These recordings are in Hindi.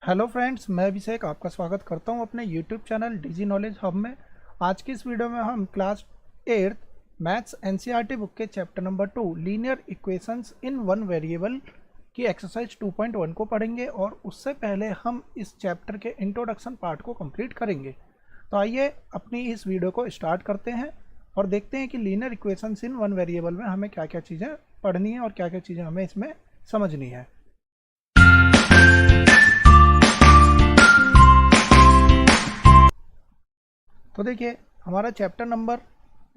हेलो फ्रेंड्स, मैं अभिषेक आपका स्वागत करता हूं अपने YouTube channel DG knowledge hub में। आज की इस वीडियो में हम class 8th maths NCERT book के chapter number 2 linear equations in one variable की एक्सरसाइज 2.1 को पढ़ेंगे और उससे पहले हम इस चैप्टर के इंट्रोडक्शन पार्ट को कंप्लीट करेंगे। तो आइए अपनी इस वीडियो को स्टार्ट करते हैं और देखते हैं कि linear equations in one variable में हमें क्या क्या चीज़ें पढ़नी है और क्या क्या चीज़ें हमें इसमें समझनी है। तो देखिए, हमारा चैप्टर नंबर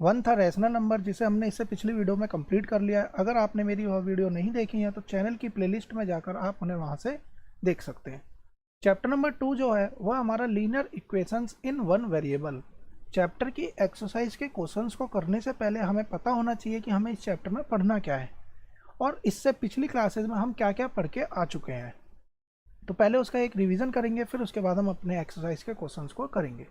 1 था रैशनल नंबर, जिसे हमने इससे पिछली वीडियो में कंप्लीट कर लिया है। अगर आपने मेरी वह वीडियो नहीं देखी है तो चैनल की प्लेलिस्ट में जाकर आप उन्हें वहां से देख सकते हैं। चैप्टर नंबर 2 जो है वह हमारा linear equations in one variable. Chapter की एक्सरसाइज के क्वेश्चंस को करने से पहले हमें पता होना चाहिए कि हमें इस चैप्टर में पढ़ना क्या है और इससे पिछली क्लासेज में हम क्या क्या पढ़ के आ चुके हैं। तो पहले उसका एक रिविज़न करेंगे, फिर उसके बाद हम अपने एक्सरसाइज के क्वेश्चंस को करेंगे।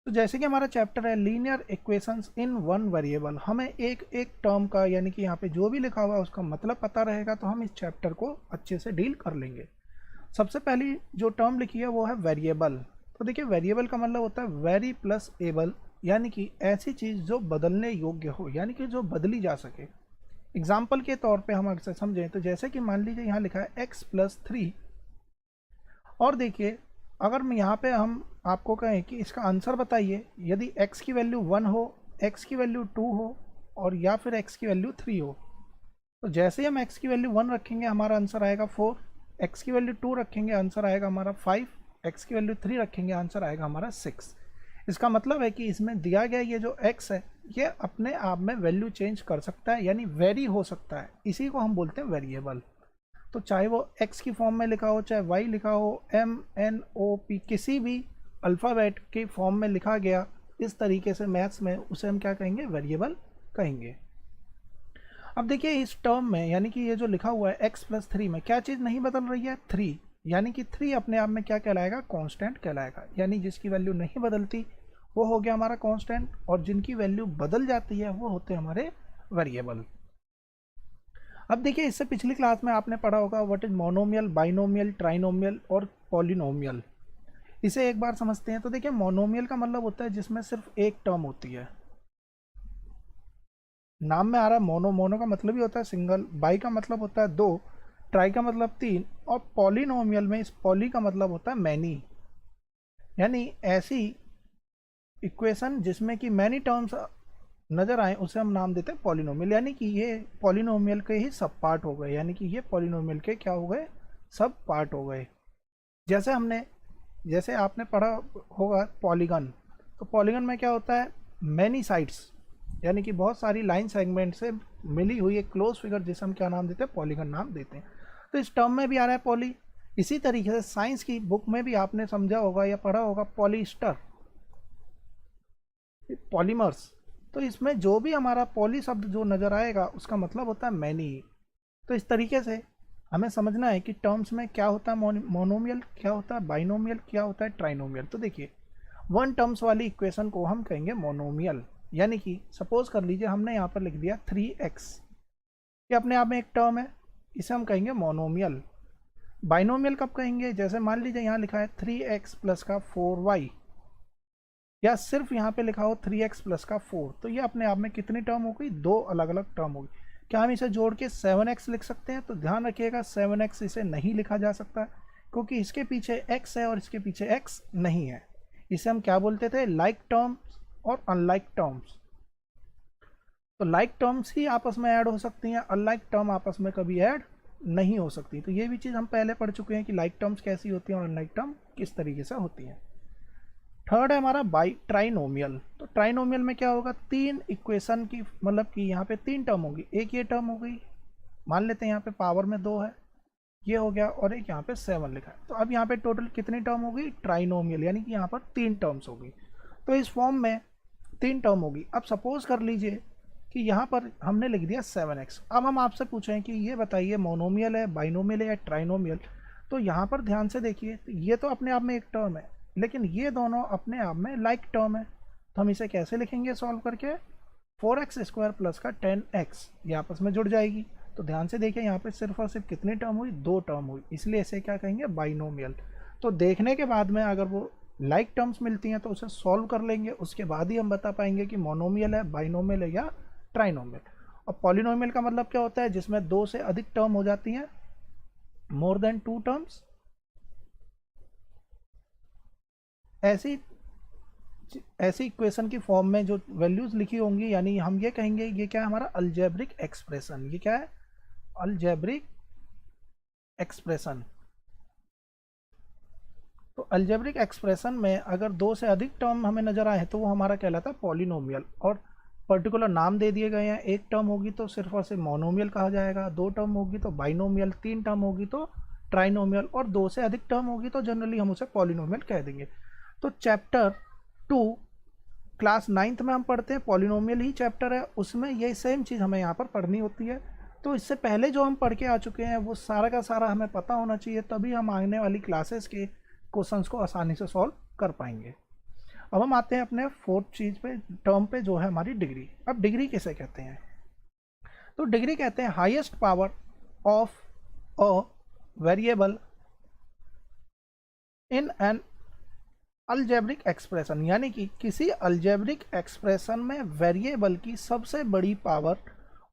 तो जैसे कि हमारा चैप्टर है linear equations in one variable, हमें एक एक टर्म का यानी कि यहाँ पे जो भी लिखा हुआ है उसका मतलब पता रहेगा तो हम इस चैप्टर को अच्छे से डील कर लेंगे। सबसे पहली जो टर्म लिखी है वो है वेरिएबल। तो देखिए, वेरिएबल का मतलब होता है वेरी प्लस एबल, यानी कि ऐसी चीज़ जो बदलने योग्य हो, यानी कि जो बदली जा सके। एग्जाम्पल के तौर पर हम अक्सर समझें तो जैसे कि मान लीजिए यहाँ लिखा है x+3 और देखिए, अगर मैं यहाँ पे हम आपको कहें कि इसका आंसर बताइए, यदि x की वैल्यू 1 हो, x की वैल्यू 2 हो और या फिर x की वैल्यू 3 हो, तो जैसे ही हम x की वैल्यू 1 रखेंगे हमारा आंसर आएगा 4, x की वैल्यू 2 रखेंगे आंसर आएगा हमारा 5, x की वैल्यू 3 रखेंगे आंसर आएगा हमारा 6। इसका मतलब है कि इसमें दिया गया ये जो x है ये अपने आप में वैल्यू चेंज कर सकता है, यानी वेरी हो सकता है। इसी को हम बोलते हैं वेरिएबल। तो चाहे वो x की फॉर्म में लिखा हो, चाहे y लिखा हो, m n o p किसी भी अल्फ़ाबेट के फॉर्म में लिखा गया इस तरीके से मैथ्स में, उसे हम क्या कहेंगे? वेरिएबल कहेंगे। अब देखिए, इस टर्म में यानी कि ये जो लिखा हुआ है x+3 में क्या चीज़ नहीं बदल रही है? 3, यानी कि 3 अपने आप में क्या कहलाएगा? कांस्टेंट कहलाएगा। यानी जिसकी वैल्यू नहीं बदलती वो हो गया हमारा कांस्टेंट और जिनकी वैल्यू बदल जाती है वो होते हैं हमारे वेरिएबल। अब देखिए, इससे पिछली क्लास में आपने पढ़ा होगा what is monomial, binomial, trinomial और पॉलिनोमियल। इसे एक बार समझते हैं। तो देखिए, मोनोमियल का मतलब होता है जिसमें सिर्फ एक टर्म होती है। नाम में आ रहा है मोनो, मोनो का मतलब ही होता है सिंगल, बाई का मतलब होता है 2, ट्राई का मतलब 3 और पॉलिनोमियल में इस पॉली का मतलब होता है मैनी, यानी ऐसी इक्वेशन जिसमें कि मैनी टर्म्स नजर आए उसे हम नाम देते हैं पॉलिनोमियल। यानी कि ये पॉलिनोमियल के ही सब पार्ट हो गए, यानी कि ये पॉलिनोमियल के क्या हो गए? सब पार्ट हो गए। जैसे आपने पढ़ा होगा पॉलीगन, तो पॉलीगन में क्या होता है? मैनी साइड्स, यानी कि बहुत सारी लाइन सेगमेंट से मिली हुई एक क्लोज फिगर जिसे हम क्या नाम देते हैं? पॉलीगन नाम देते हैं। तो इस टर्म में भी आ रहा है पॉली। इसी तरीके से साइंस की बुक में भी आपने समझा होगा या पढ़ा होगा पॉलीस्टर, पॉलीमर्स। तो इसमें जो भी हमारा पॉली शब्द जो नज़र आएगा उसका मतलब होता है मैनी। तो इस तरीके से हमें समझना है कि टर्म्स में क्या होता है मोनोमियल, क्या होता है बाइनोमियल, क्या होता है ट्राइनोमियल। तो देखिए, वन टर्म्स वाली इक्वेशन को हम कहेंगे मोनोमियल। यानी कि सपोज कर लीजिए हमने यहाँ पर लिख दिया 3x, ये अपने आप में एक टर्म है, इसे हम कहेंगे मोनोमियल। बाइनोमियल कब कहेंगे? जैसे मान लीजिए यहाँ लिखा है 3x प्लस का 4y, या सिर्फ यहाँ पे लिखा हो 3x प्लस का 4, तो ये अपने आप में कितनी टर्म हो गई? 2 अलग अलग टर्म हो गई। क्या हम इसे जोड़ के 7x लिख सकते हैं? तो ध्यान रखिएगा 7x इसे नहीं लिखा जा सकता, क्योंकि इसके पीछे x है और इसके पीछे x नहीं है। इसे हम क्या बोलते थे? लाइक टर्म्स और अनलाइक टर्म्स। तो लाइक टर्म्स ही आपस में ऐड हो सकती हैं, अनलाइक टर्म आपस में कभी ऐड नहीं हो सकती। तो ये भी चीज़ हम पहले पढ़ चुके हैं कि लाइक टर्म्स कैसी होती हैं और अनलाइक टर्म किस तरीके से होती हैं। थर्ड है हमारा बाई ट्राइनोमियल। तो ट्राइनोमियल में क्या होगा? 3 इक्वेशन की, मतलब कि यहाँ पे 3 टर्म होगी। एक ये टर्म हो गई, मान लेते हैं यहाँ पे पावर में 2 है, ये हो गया, और एक यहाँ पे 7 लिखा है। तो अब यहाँ पे टोटल कितनी टर्म होगी? ट्राइनोमियल, यानी कि यहाँ पर 3 टर्म्स होगी। तो इस फॉर्म में 3 टर्म होगी। अब सपोज कर लीजिए कि यहाँ पर हमने लिख दिया 7x। अब हम आपसे पूछें कि ये बताइए मोनोमियल है, बाइनोमियल है या ट्राइनोमियल। तो यहाँ पर ध्यान से देखिए, तो ये तो अपने आप में एक टर्म है, लेकिन ये दोनों अपने आप में लाइक टर्म है। तो हम इसे कैसे लिखेंगे सॉल्व करके? 4x² प्लस का 10x, ये आपस में जुड़ जाएगी। तो ध्यान से देखिए, यहाँ पे सिर्फ और सिर्फ कितनी टर्म हुई? 2 टर्म हुई, इसलिए इसे क्या कहेंगे? बाइनोमियल। तो देखने के बाद में अगर वो लाइक टर्म्स मिलती हैं तो उसे सॉल्व कर लेंगे, उसके बाद ही हम बता पाएंगे कि मोनोमियल है, बाइनोमियल है या ट्राइनोमियल। और पॉलिनोमियल का मतलब क्या होता है, जिसमें 2 से अधिक टर्म हो जाती हैं, मोर देन 2 टर्म्स। ऐसी इक्वेशन की फॉर्म में जो वैल्यूज लिखी होंगी, यानी हम ये कहेंगे ये क्या है, हमारा अलजेब्रिक एक्सप्रेशन। ये क्या है, अलजेब्रिक एक्सप्रेशन। तो अलजेब्रिक एक्सप्रेशन में अगर 2 से अधिक टर्म हमें नजर आए तो वो हमारा कहलाता है पॉलिनोमियल, और पर्टिकुलर नाम दे दिए गए हैं। 1 टर्म होगी तो सिर्फ और सिर्फ मोनोमियल कहा जाएगा, 2 टर्म होगी तो बाइनोमियल, 3 टर्म होगी तो ट्राइनोमियल, और 2 से अधिक टर्म होगी तो जनरली हम उसे पॉलिनोमियल कह देंगे। तो चैप्टर 2 क्लास 9th में हम पढ़ते हैं, पॉलिनोमियल ही चैप्टर है, उसमें ये सेम चीज़ हमें यहाँ पर पढ़नी होती है। तो इससे पहले जो हम पढ़ के आ चुके हैं वो सारा का सारा हमें पता होना चाहिए, तभी हम आने वाली क्लासेस के क्वेश्चंस को आसानी से सॉल्व कर पाएंगे। अब हम आते हैं अपने 4th चीज़ पे, टर्म पे, जो है हमारी डिग्री। अब डिग्री किसे कहते हैं, तो डिग्री कहते हैं highest power of a variable in an algebraic expression, यानी कि किसी अलजेब्रिक एक्सप्रेशन में वेरिएबल की सबसे बड़ी पावर,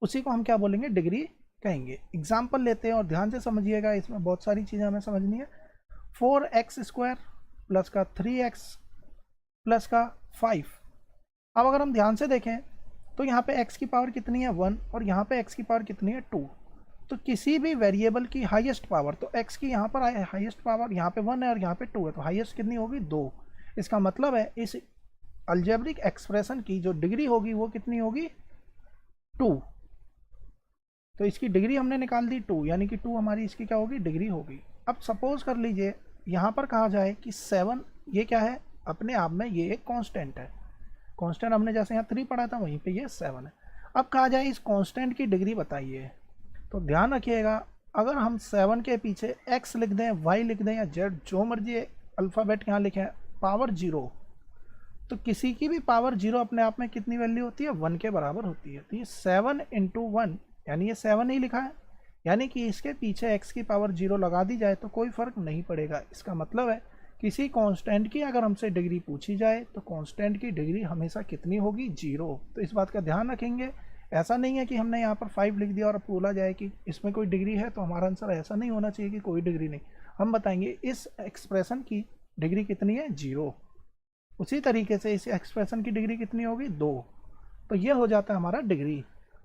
उसी को हम क्या बोलेंगे, डिग्री कहेंगे। एग्जाम्पल लेते हैं और ध्यान से समझिएगा, इसमें बहुत सारी चीज़ें हमें समझनी है। 4x² प्लस का 3x प्लस का 5। अब अगर हम ध्यान से देखें तो यहाँ पे x की पावर कितनी है 1, और यहाँ पे x की पावर कितनी है 2। तो किसी भी वेरिएबल की हाईएस्ट पावर, तो x की यहाँ पर हाईएस्ट पावर यहाँ पे 1 है और यहाँ पे 2 है, तो हाईएस्ट कितनी होगी 2। इसका मतलब है इस अलजेब्रिक एक्सप्रेशन की जो डिग्री होगी वो कितनी होगी 2। तो इसकी डिग्री हमने निकाल दी 2, यानी कि 2 हमारी इसकी क्या होगी, डिग्री होगी। अब सपोज कर लीजिए यहाँ पर कहा जाए कि 7, ये क्या है, अपने आप में ये एक कांस्टेंट है। कांस्टेंट हमने जैसे यहाँ 3 पढ़ा था, वहीं पे ये 7 है। अब कहा जाए इस कांस्टेंट की डिग्री बताइए, तो ध्यान रखिएगा, अगर हम 7 के पीछे x लिख दें, y लिख दें या z, जो मर्जी अल्फ़ाबेट यहाँ लिखें, पावर 0, तो किसी की भी पावर 0 अपने आप में कितनी वैल्यू होती है, 1 के बराबर होती है। तो ये 7 × 1, यानी ये 7 ही लिखा है, यानी कि इसके पीछे x की पावर 0 लगा दी जाए तो कोई फ़र्क नहीं पड़ेगा। इसका मतलब है किसी कांस्टेंट की अगर हमसे डिग्री पूछी जाए तो कांस्टेंट की डिग्री हमेशा कितनी होगी, 0। तो इस बात का ध्यान रखेंगे। ऐसा नहीं है कि हमने यहाँ पर 5 लिख दिया और अब बोला जाए कि इसमें कोई डिग्री है, तो हमारा आंसर ऐसा नहीं होना चाहिए कि कोई डिग्री नहीं। हम बताएंगे इस एक्सप्रेशन की डिग्री कितनी है, 0। उसी तरीके से इस एक्सप्रेशन की डिग्री कितनी होगी, 2। तो ये हो जाता है हमारा डिग्री।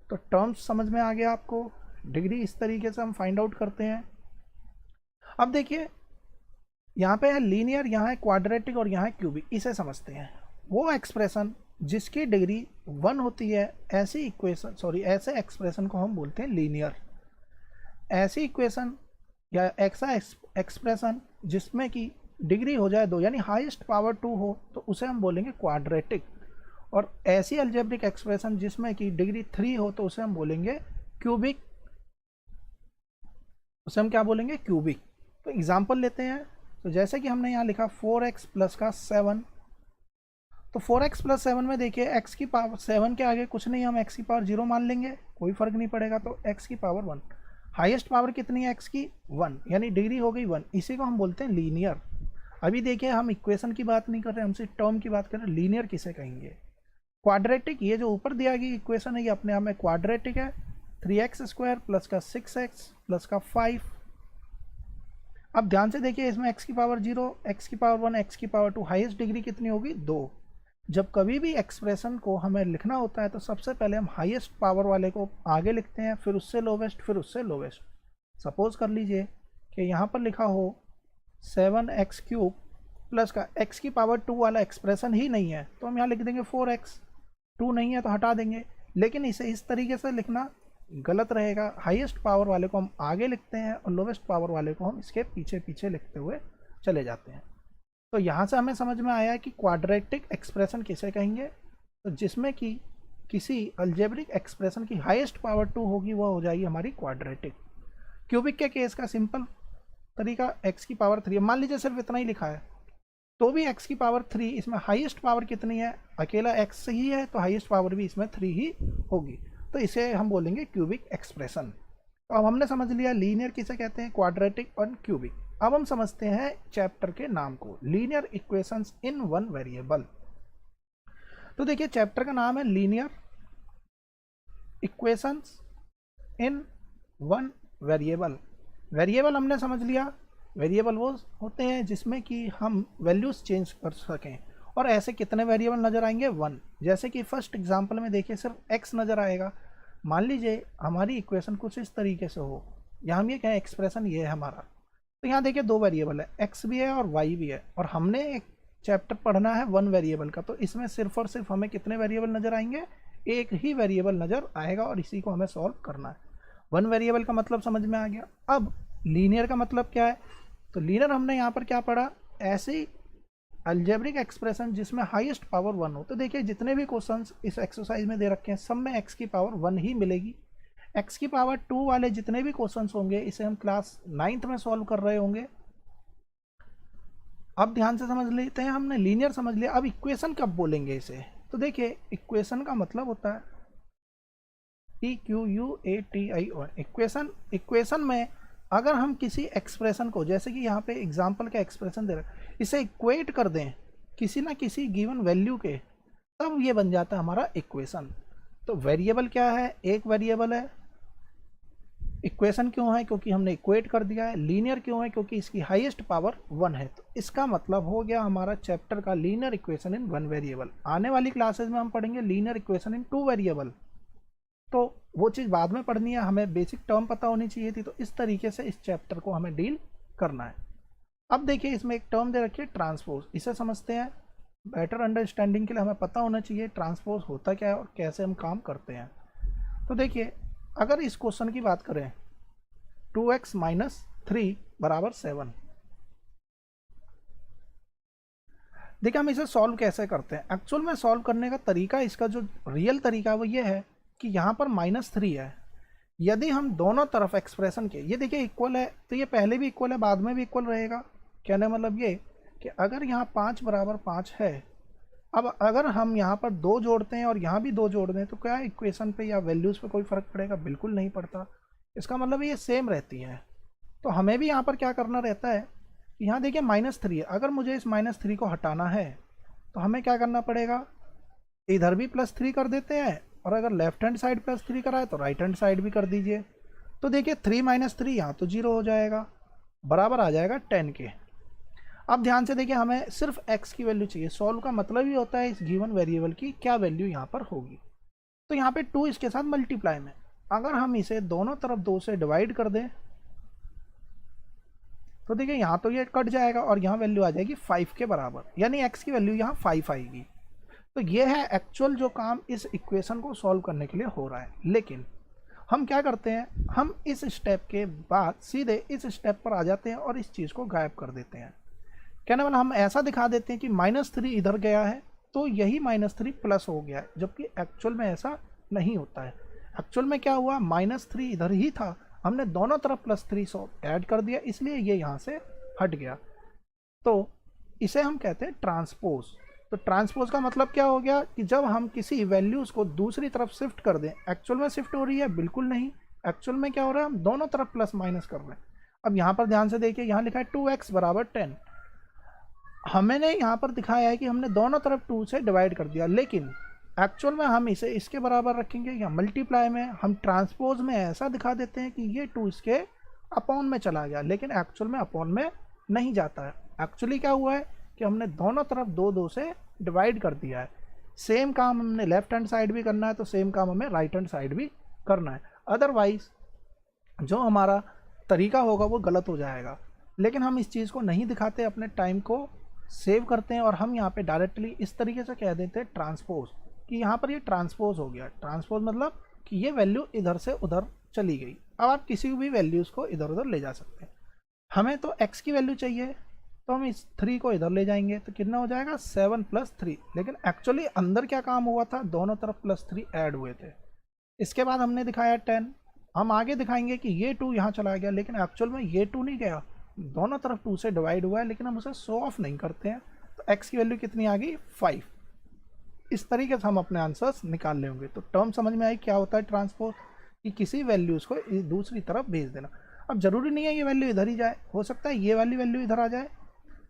तो टर्म्स समझ में आ गया आपको, डिग्री इस तरीके से हम फाइंड आउट करते हैं। अब देखिए यहाँ पे है लीनियर, यहाँ है क्वाड्रेटिक और यहाँ है क्यूबिक। इसे समझते हैं। वो एक्सप्रेशन जिसकी डिग्री 1 होती है, ऐसे एक्सप्रेशन को हम बोलते हैं लीनियर। ऐसी इक्वेशन या ऐसा एक्सप्रेशन जिसमें कि डिग्री हो जाए 2, यानी हाईएस्ट पावर 2 हो, तो उसे हम बोलेंगे क्वाड्रेटिक। और ऐसी अलजेब्रिक एक्सप्रेशन जिसमें कि डिग्री 3 हो, तो उसे हम बोलेंगे क्यूबिक। उसे हम क्या बोलेंगे, क्यूबिक। तो एग्जाम्पल लेते हैं। तो जैसे कि हमने यहाँ लिखा 4x प्लस का 7, तो 4x प्लस 7 में देखिए x की पावर 7 के आगे कुछ नहीं, हम x की पावर 0 मान लेंगे, कोई फर्क नहीं पड़ेगा। तो x की पावर 1, हाईएस्ट पावर कितनी है x की, 1, यानी डिग्री हो गई 1। इसी को हम बोलते हैं लीनियर। अभी देखिए हम इक्वेशन की बात नहीं कर रहे, हम सिर्फ टर्म की बात कर रहे हैं। लीनियर किसे कहेंगे, क्वाड्रेटिक। ये जो ऊपर दिया गई इक्वेशन है ये अपने आप में क्वाड्रेटिक है। 3x² प्लस का 6x प्लस का 5। अब ध्यान से देखिए, इसमें x की पावर 0, x की पावर 1, x की पावर 2, हाईएस्ट डिग्री कितनी होगी, 2। जब कभी भी एक्सप्रेशन को हमें लिखना होता है तो सबसे पहले हम हाईएस्ट पावर वाले को आगे लिखते हैं, फिर उससे लोवेस्ट, फिर उससे लोवेस्ट। सपोज कर लीजिए कि यहाँ पर लिखा हो 7x³ प्लस का x की पावर 2 वाला एक्सप्रेशन ही नहीं है, तो हम यहाँ लिख देंगे 4x। 2 नहीं है तो हटा देंगे, लेकिन इसे इस तरीके से लिखना गलत रहेगा। हाईएस्ट पावर वाले को हम आगे लिखते हैं और लोवेस्ट पावर वाले को हम इसके पीछे पीछे लिखते हुए चले जाते हैं। तो यहाँ से हमें समझ में आया कि क्वाड्रेटिक एक्सप्रेशन किसे कहेंगे, तो जिसमें कि किसी अलजेब्रिक एक्सप्रेशन की हाईएस्ट पावर 2 होगी, वह हो जाएगी हमारी क्वाड्रेटिक। क्यूबिक के केस का सिंपल तरीका x की पावर 3, मान लीजिए सिर्फ इतना ही लिखा है तो भी x की पावर 3, इसमें हाईएस्ट पावर कितनी है, अकेला x ही है, तो हाईएस्ट पावर भी इसमें 3 ही होगी। तो इसे हम बोलेंगे क्यूबिक एक्सप्रेशन। तो अब हमने समझ लिया लीनियर किसे कहते हैं, क्वाड्रेटिक और क्यूबिक। अब हम समझते हैं चैप्टर के नाम को, linear equations in one variable. तो देखिए चैप्टर का नाम है linear equations in one variable. Variable हमने समझ लिया, वेरिएबल वो होते हैं जिसमें कि हम वैल्यूज चेंज कर सकें। और ऐसे कितने वेरिएबल नज़र आएंगे? 1। जैसे कि फर्स्ट एग्जांपल में देखिए सिर्फ x नज़र आएगा। मान लीजिए हमारी इक्वेशन कुछ इस तरीके से हो, यहाँ हम ये कहें एक्सप्रेशन ये है हमारा, तो यहाँ देखिए 2 वेरिएबल है, x भी है और y भी है, और हमने एक चैप्टर पढ़ना है 1 वेरिएबल का, तो इसमें सिर्फ और सिर्फ हमें कितने वेरिएबल नज़र आएंगे? एक ही वेरिएबल नज़र आएगा, और इसी को हमें सॉल्व करना है। 1 वेरिएबल का मतलब समझ में आ गया। अब लीनियर का मतलब क्या है? तो लीनियर हमने यहाँ पर क्या पढ़ा? ऐसी अलजेब्रिक एक्सप्रेशन जिसमें हाईएस्ट पावर 1 हो। तो देखिए जितने भी क्वेश्चंस इस एक्सरसाइज में दे रखे हैं सब में x की पावर 1 ही मिलेगी। x की पावर 2 वाले जितने भी क्वेश्चंस होंगे इसे हम क्लास 9th में सॉल्व कर रहे होंगे। अब ध्यान से समझ लेते हैं, हमने लीनियर समझ लिया, अब इक्वेशन कब बोलेंगे इसे? तो देखिए इक्वेशन का मतलब होता है EQUATION, इक्वेशन। इक्वेशन में अगर हम किसी एक्सप्रेशन को, जैसे कि यहाँ पे एग्जाम्पल का एक्सप्रेशन दे रहे हैं, इसे इक्वेट कर दें किसी ना किसी गिवन वैल्यू के, तब ये बन जाता है हमारा इक्वेशन। तो वेरिएबल क्या है? एक वेरिएबल है। इक्वेशन क्यों है? क्योंकि हमने इक्वेट कर दिया है। लीनियर क्यों है? क्योंकि इसकी हाईएस्ट पावर 1 है। तो इसका मतलब हो गया हमारा चैप्टर का लीनियर इक्वेशन इन 1 वेरिएबल। आने वाली क्लासेज में हम पढ़ेंगे लीनियर इक्वेशन इन 2 वेरिएबल, तो वो चीज़ बाद में पढ़नी है, हमें बेसिक टर्म पता होनी चाहिए थी। तो इस तरीके से इस चैप्टर को हमें डील करना है। अब देखिए इसमें एक टर्म दे रखी है ट्रांसपोज, इसे समझते हैं। बेटर अंडरस्टैंडिंग के लिए हमें पता होना चाहिए ट्रांसपोज होता क्या है और कैसे हम काम करते हैं। तो देखिए अगर इस क्वेश्चन की बात करें 2x - 3 = 7, देखिए हम इसे सॉल्व कैसे करते हैं। एक्चुअल में सॉल्व करने का तरीका, इसका जो रियल तरीका है वो ये है कि यहाँ पर -3 है। यदि हम दोनों तरफ एक्सप्रेशन के, ये देखिए इक्वल है, तो ये पहले भी इक्वल है बाद में भी इक्वल रहेगा। कहने मतलब ये कि अगर यहाँ 5 = 5 है, अब अगर हम यहाँ पर 2 जोड़ते हैं और यहाँ भी 2 जोड़ दें तो क्या इक्वेशन पे या वैल्यूज़ पे कोई फ़र्क पड़ेगा? बिल्कुल नहीं पड़ता। इसका मतलब ये सेम रहती है। तो हमें भी यहाँ पर क्या करना रहता है, यहाँ देखिए -3 है, अगर मुझे इस -3 को हटाना है तो हमें क्या करना पड़ेगा? इधर भी +3 कर देते हैं, और अगर लेफ्ट हैंड साइड +3 करा है तो राइट हैंड साइड भी कर दीजिए। तो देखिए 3 - 3 यहाँ तो 0 हो जाएगा, बराबर आ जाएगा 10 के। अब ध्यान से देखिए हमें सिर्फ x की वैल्यू चाहिए। सॉल्व का मतलब ही होता है इस गिवन वेरिएबल की क्या वैल्यू यहाँ पर होगी। तो यहाँ पे 2 इसके साथ मल्टीप्लाई में, अगर हम इसे दोनों तरफ 2 से डिवाइड कर दें तो देखिए यहाँ तो ये कट जाएगा और यहाँ वैल्यू आ जाएगी 5 के बराबर, यानी x की वैल्यू यहाँ 5 आएगी। तो ये है एक्चुअल जो काम इस इक्वेशन को सॉल्व करने के लिए हो रहा है। लेकिन हम क्या करते हैं, हम इस स्टेप के बाद सीधे इस स्टेप पर आ जाते हैं और इस चीज़ को गायब कर देते हैं। कहने वाला हम ऐसा दिखा देते हैं कि -3 इधर गया है तो यही -3 प्लस हो गया है, जबकि एक्चुअल में ऐसा नहीं होता है। एक्चुअल में क्या हुआ, -3 इधर ही था, हमने दोनों तरफ +3 ऐड कर दिया, इसलिए ये यहाँ से हट गया। तो इसे हम कहते हैं ट्रांसपोज। तो ट्रांसपोज का मतलब क्या हो गया कि जब हम किसी वैल्यूज़ को दूसरी तरफ शिफ्ट कर दें, एक्चुअल में शिफ्ट हो रही है? बिल्कुल नहीं। एक्चुअल में क्या हो रहा है, हम दोनों तरफ प्लस माइनस कर रहे हैं। अब यहाँ पर ध्यान से देखिए, यहाँ लिखा है 2x = 10। हमने यहाँ पर दिखाया है कि हमने दोनों तरफ 2 से डिवाइड कर दिया, लेकिन एक्चुअल में हम इसे इसके बराबर रखेंगे या मल्टीप्लाई में। हम ट्रांसपोज में ऐसा दिखा देते हैं कि ये 2 इसके अपॉन में चला गया, लेकिन एक्चुअल में अपॉन में नहीं जाता है। एक्चुअली क्या हुआ है कि हमने दोनों तरफ 2 से डिवाइड कर दिया है। सेम काम हमने लेफ्ट हैंड साइड भी करना है तो सेम काम हमें राइट हैंड साइड भी करना है, अदरवाइज जो हमारा तरीका होगा वो गलत हो जाएगा। लेकिन हम इस चीज़ को नहीं दिखाते, अपने टाइम को सेव करते हैं और हम यहाँ पे डायरेक्टली इस तरीके से कह देते हैं ट्रांसपोज, कि यहाँ पर ये ट्रांसपोज हो गया। ट्रांसपोज मतलब कि ये वैल्यू इधर से उधर चली गई। अब आप किसी भी वैल्यूज़ को इधर उधर ले जा सकते हैं। हमें तो x की वैल्यू चाहिए तो हम इस 3 को इधर ले जाएंगे तो कितना हो जाएगा 7 + 3। लेकिन एक्चुअली अंदर क्या काम हुआ था, दोनों तरफ +3 ऐड हुए थे। इसके बाद हमने दिखाया 10। हम आगे दिखाएंगे कि ये 2 यहाँ चला गया, लेकिन एक्चुअल में ये 2 नहीं गया, दोनों तरफ 2 से डिवाइड हुआ है, लेकिन हम उसे शो ऑफ नहीं करते हैं। तो x की वैल्यू कितनी आ गई 5। इस तरीके से हम अपने आंसर्स निकाल लेंगे। तो टर्म समझ में आई क्या होता है ट्रांसपोज, कि किसी वैल्यूज़ को दूसरी तरफ भेज देना। अब ज़रूरी नहीं है ये वैल्यू इधर ही जाए, हो सकता है ये वाली वैल्यू इधर आ जाए।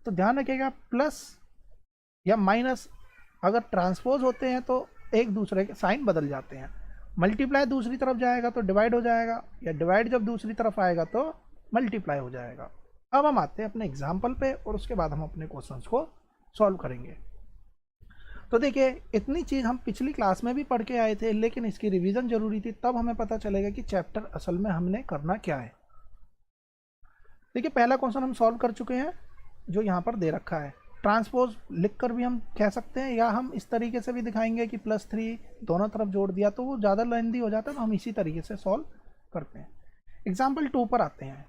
तो ध्यान रखिएगा प्लस या माइनस अगर ट्रांसपोज होते हैं तो एक दूसरे के साइन बदल जाते हैं। मल्टीप्लाई दूसरी तरफ जाएगा तो डिवाइड हो जाएगा, या डिवाइड जब दूसरी तरफ आएगा तो मल्टीप्लाई हो जाएगा। अब हम आते हैं अपने एग्जाम्पल पे और उसके बाद हम अपने क्वेश्चंस को सॉल्व करेंगे। तो देखिए इतनी चीज़ हम पिछली क्लास में भी पढ़ के आए थे, लेकिन इसकी रिवीजन जरूरी थी, तब हमें पता चलेगा कि चैप्टर असल में हमने करना क्या है। देखिए पहला क्वेश्चन हम सॉल्व कर चुके हैं जो यहाँ पर दे रखा है। ट्रांसपोज लिखकर भी हम कह सकते हैं, या हम इस तरीके से भी दिखाएंगे कि +3 दोनों तरफ जोड़ दिया, तो वो ज़्यादा लेंदी हो जाता है, तो हम इसी तरीके से सॉल्व करते हैं। एग्जाम्पल 2 पर आते हैं।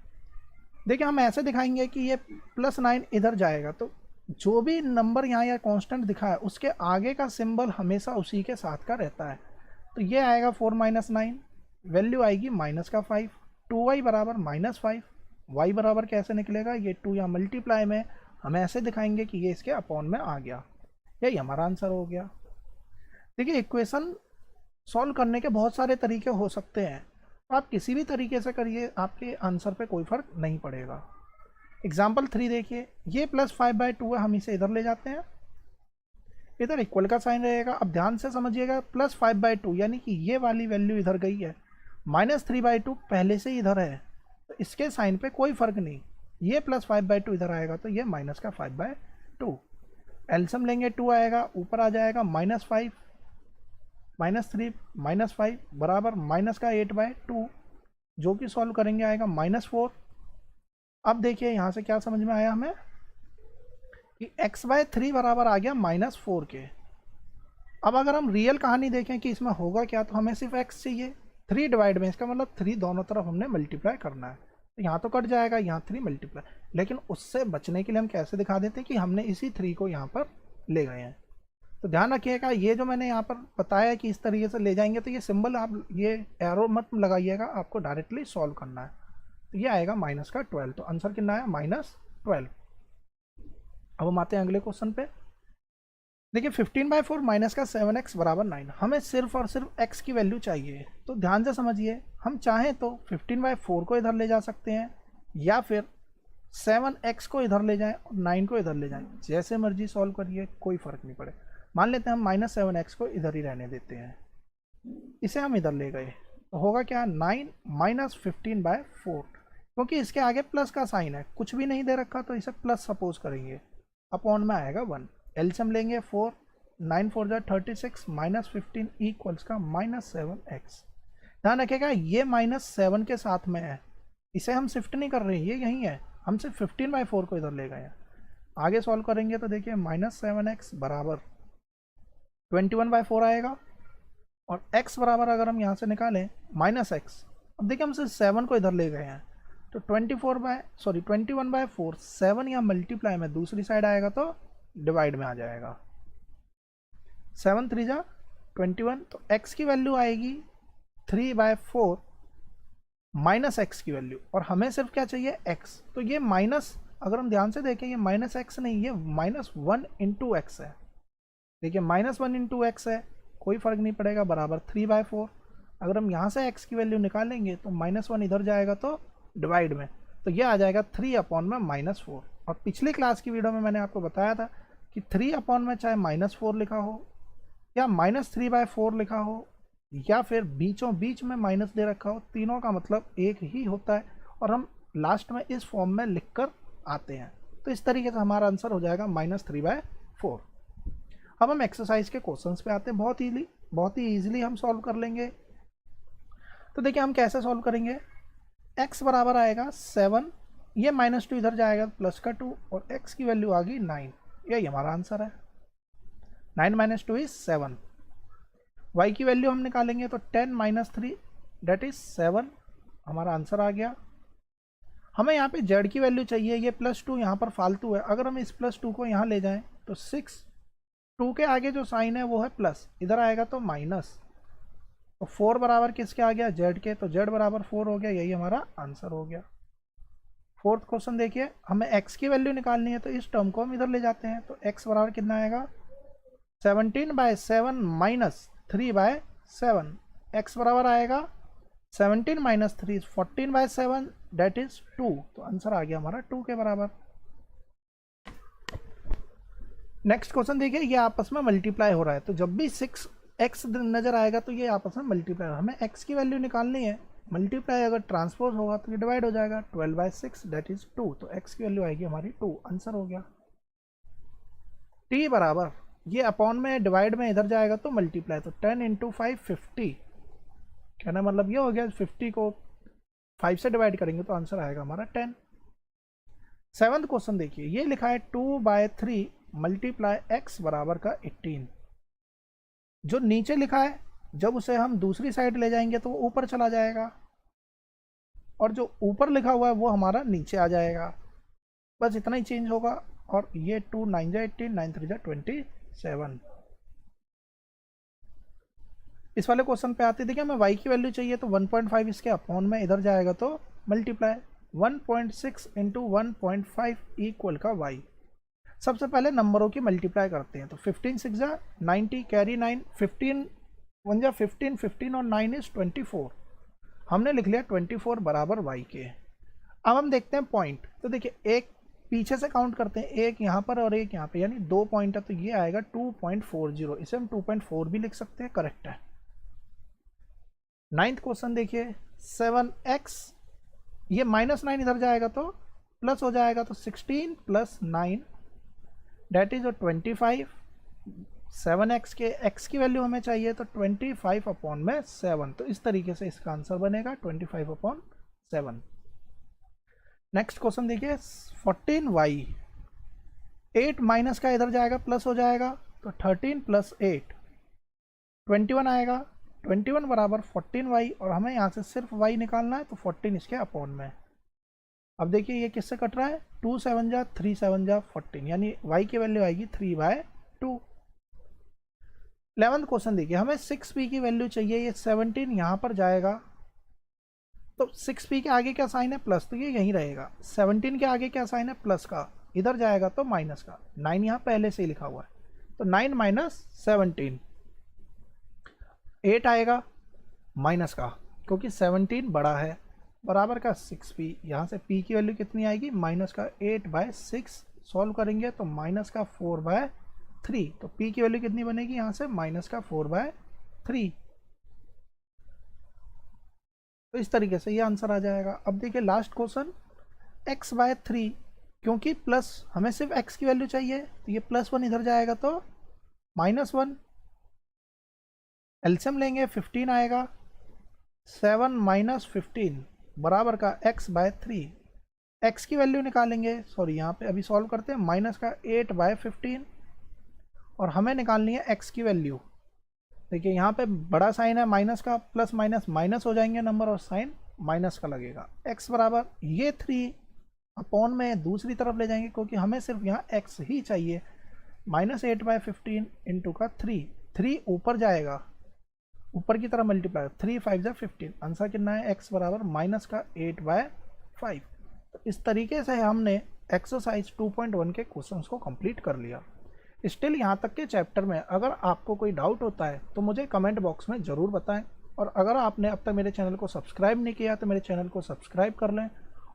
देखिए हम ऐसे दिखाएंगे कि ये +9 इधर जाएगा, तो जो भी नंबर यहाँ या कांस्टेंट दिखा है उसके आगे का सिंबल हमेशा उसी के साथ का रहता है। तो ये आएगा 4 - 9, वैल्यू आएगी -5, 2y बराबर -5। y बराबर कैसे निकलेगा, ये 2 या मल्टीप्लाई में हम ऐसे दिखाएंगे कि ये इसके अपॉन में आ गया, यही हमारा आंसर हो गया। देखिए इक्वेशन सॉल्व करने के बहुत सारे तरीके हो सकते हैं, आप किसी भी तरीके से करिए, आपके आंसर पे कोई फर्क नहीं पड़ेगा। एग्जाम्पल 3 देखिए, ये +5/2 है, हम इसे इधर ले जाते हैं, इधर इक्वल का साइन रहेगा। अब ध्यान से समझिएगा, +5/2 यानी कि ये वाली वैल्यू इधर गई है, -3/2 पहले से ही इधर है, तो इसके साइन पे कोई फर्क नहीं। ये +5/2 इधर आएगा तो ये -5/2, एलसीएम लेंगे 2 आएगा, ऊपर आ जाएगा -5 -3 -5 बराबर -8/2, जो कि सॉल्व करेंगे आएगा -4। अब देखिए यहाँ से क्या समझ में आया हमें कि x/3 बराबर आ गया -4 के। अब अगर हम रियल कहानी देखें कि इसमें होगा क्या, तो हमें सिर्फ x चाहिए, 3 डिवाइड में, इसका मतलब 3 दोनों तरफ हमने मल्टीप्लाई करना है, तो यहाँ तो कट जाएगा, यहाँ 3 मल्टीप्लाई। लेकिन उससे बचने के लिए हम कैसे दिखा देते हैं कि हमने इसी 3 को यहाँ पर ले गए हैं। तो ध्यान रखिएगा, ये जो मैंने यहाँ पर बताया कि इस तरीके से ले जाएंगे, तो ये सिंबल आप ये एरो मत लगाइएगा, आपको डायरेक्टली सॉल्व करना है। तो ये आएगा -12, तो आंसर कितना आया -12। अब हम आते हैं अगले क्वेश्चन पे। देखिए 15/4 -7x बराबर 9, हमें सिर्फ और सिर्फ x की वैल्यू चाहिए। तो ध्यान से समझिए, हम चाहें तो 15/4 को इधर ले जा सकते हैं, या फिर 7x को इधर ले जाएं और 9 को इधर ले जाएं, जैसे मर्जी सॉल्व करिए, कोई फ़र्क नहीं पड़े। मान लेते हैं हम -7x को इधर ही रहने देते हैं, इसे हम इधर ले गए, तो होगा क्या, 9 - 15/4, क्योंकि इसके आगे प्लस का साइन है, कुछ भी नहीं दे रखा तो इसे प्लस सपोज करेंगे, अपॉन में आएगा 1। एलसीएम लेंगे 4, 9 4 जा 36 -15 इक्वल्स का -7x। ध्यान रखिएगा ये -7 के साथ में है, इसे हम शिफ्ट नहीं कर रहे हैं, ये यहीं है, हम सिर्फ 15/4 को इधर ले गए हैं। आगे सॉल्व करेंगे तो देखिए -7x बराबर 21/4 आएगा, और x बराबर अगर हम यहाँ से निकालें -x, अब देखिए हम सिर्फ 7 को इधर ले गए हैं, तो 21/4 7 या मल्टीप्लाई में दूसरी साइड आएगा तो डिवाइड में आ जाएगा, 7 3 जा 21, तो x की वैल्यू आएगी 3/4 माइनस x की वैल्यू, और हमें सिर्फ क्या चाहिए x, तो ये माइनस, अगर हम ध्यान से देखें ये -x नहीं, ये -1 × x है। देखिए -1 × x है, कोई फर्क नहीं पड़ेगा, बराबर 3/4। अगर हम यहाँ से x की वैल्यू निकालेंगे तो -1 इधर जाएगा तो डिवाइड में, तो ये आ जाएगा 3/4। और पिछली क्लास की वीडियो में मैंने आपको बताया था कि 3 में चाहे -4 लिखा हो या -3/4 लिखा हो, या फिर बीचों बीच में माइनस दे रखा हो, तीनों का मतलब एक ही होता है, और हम लास्ट में इस फॉर्म में लिखकर आते हैं। तो इस तरीके से हमारा आंसर हो जाएगा -3/4। अब हम एक्सरसाइज के क्वेश्चंस पे आते हैं, बहुत ही ईजिली हम सॉल्व कर लेंगे। तो देखिए हम कैसे सॉल्व करेंगे, x बराबर आएगा 7, ये -2 इधर जाएगा प्लस का 2, और x की वैल्यू आ गई 9, यही हमारा आंसर है। 9 - 2 = 7। y की वैल्यू हम निकालेंगे तो 10 - 3 दैट इज 7, हमारा आंसर आ गया। हमें यहाँ पे z की वैल्यू चाहिए, ये +2 यहाँ पर फालतू है, अगर हम इस +2 को यहाँ ले जाएं तो 6, 2 के आगे जो साइन है वो है प्लस, इधर आएगा तो माइनस, तो 4 बराबर किसके आ गया, z के, तो z बराबर 4 हो गया, यही हमारा आंसर हो गया। फोर्थ क्वेश्चन देखिए, हमें x की वैल्यू निकालनी है, तो इस टर्म को हम इधर ले जाते हैं, तो x बराबर कितना आएगा, 17/7 - 3/7, x बराबर आएगा 17 माइनस 3 14/7 दैट इज 2। तो आंसर आ गया हमारा 2 के बराबर। नेक्स्ट क्वेश्चन देखिए, ये आपस में मल्टीप्लाई हो रहा है, तो जब भी 6x नजर आएगा तो ये आपस में मल्टीप्लाई, हमें x की वैल्यू निकालनी है। मल्टीप्लाई अगर ट्रांसपोज होगा तो ये डिवाइड हो जाएगा, 12/6 दैट इज 2। तो x की वैल्यू आएगी हमारी 2, आंसर हो गया। t बराबर, ये अपॉन में डिवाइड में इधर जाएगा तो मल्टीप्लाई, तो 10 इंटू 5 50। कहना मतलब ये हो गया 50 को 5 से डिवाइड करेंगे तो आंसर आएगा हमारा 10। सेवंथ क्वेश्चन देखिए, ये लिखा है 2/3 मल्टीप्लाई x बराबर का 18। जो नीचे लिखा है जब उसे हम दूसरी साइड ले जाएंगे तो वो ऊपर चला जाएगा, और जो ऊपर लिखा हुआ है वो हमारा नीचे आ जाएगा। बस इतना ही चेंज होगा। और ये 2 9 जा 18, 9 3 जा 27। इस वाले क्वेश्चन पे आते देखिए, हमें y की वैल्यू चाहिए तो 1.5 इसके अपॉन में इधर जाएगा तो मल्टीप्लाई 1.6 इंटू 1.5 इक्वल का y। सबसे पहले नंबरों की मल्टीप्लाई करते हैं, तो 15 6 जा 90 कैरी 9, 15 1 जा 15, 15 और 9 इज 24। हमने लिख लिया 24 बराबर y के। अब हम देखते हैं पॉइंट, तो देखिए एक पीछे से काउंट करते हैं, एक यहाँ पर और एक यहाँ पे, यानी 2 पॉइंट है, तो ये आएगा 2.40। इसे हम 2.4 भी लिख सकते हैं, करेक्ट है। नाइन्थ क्वेश्चन देखिए, 7x, ये -9 इधर जाएगा तो प्लस हो जाएगा, तो 16 + 9 डेट इज 25। 7x के x की वैल्यू हमें चाहिए तो 25/7, तो इस तरीके से इसका आंसर बनेगा 25/7। नेक्स्ट क्वेश्चन देखिए, 14y, 8 माइनस का इधर जाएगा प्लस हो जाएगा, तो 13 + 8 21 आएगा। 21 बराबर 14y, और हमें यहाँ से सिर्फ y निकालना है, तो 14 इसके अपॉन में। अब देखिए ये किससे कट रहा है, 2 7 जा 3 7 जा 14, यानी y की वैल्यू आएगी 3/2। 11th क्वेश्चन देखिए, हमें 6p की वैल्यू चाहिए, ये 17 यहाँ पर जाएगा, तो 6p के आगे क्या साइन है, प्लस, तो ये यहीं रहेगा। 17 के आगे क्या साइन है, प्लस का, इधर जाएगा तो माइनस का। 9 यहाँ पहले से ही लिखा हुआ है, तो 9 - 17, 8 आएगा माइनस का, क्योंकि 17 बड़ा है, बराबर का 6p। यहाँ से p की वैल्यू कितनी आएगी, माइनस का 8/6। सॉल्व करेंगे तो माइनस का 4/3, तो p की वैल्यू कितनी बनेगी यहाँ से, माइनस का 4/3। तो इस तरीके से ये आंसर आ जाएगा। अब देखिए लास्ट क्वेश्चन, x/3, क्योंकि प्लस हमें सिर्फ x की वैल्यू चाहिए, तो ये +1 इधर जाएगा तो -1। एलसीएम लेंगे, 15 आएगा, 7 - 15 बराबर का x/3। x की वैल्यू निकालेंगे, सॉरी यहाँ पे अभी सॉल्व करते हैं, माइनस का 8/15, और हमें निकालनी है x की वैल्यू। देखिए यहाँ पे बड़ा साइन है माइनस का, प्लस माइनस माइनस हो जाएंगे नंबर, और साइन माइनस का लगेगा। x बराबर ये 3 अपॉन में दूसरी तरफ ले जाएंगे, क्योंकि हमें सिर्फ यहाँ x ही चाहिए। -8/15 इंटू का 3 ऊपर जाएगा, ऊपर की तरफ मल्टीप्लाई, 3 5 जा 15, आंसर कितना है, x बराबर माइनस का 8/5। तो इस तरीके से हमने एक्सरसाइज 2.1 के क्वेश्चंस को कंप्लीट कर लिया। स्टिल यहाँ तक के चैप्टर में अगर आपको कोई डाउट होता है तो मुझे कमेंट बॉक्स में ज़रूर बताएं, और अगर आपने अब तक मेरे चैनल को सब्सक्राइब नहीं किया तो मेरे चैनल को सब्सक्राइब कर लें,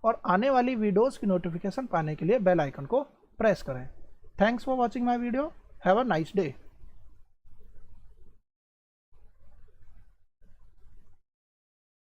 और आने वाली वीडियोज़ की नोटिफिकेशन पाने के लिए बेल आइकन को प्रेस करें। Thanks for watching my video, have a nice day.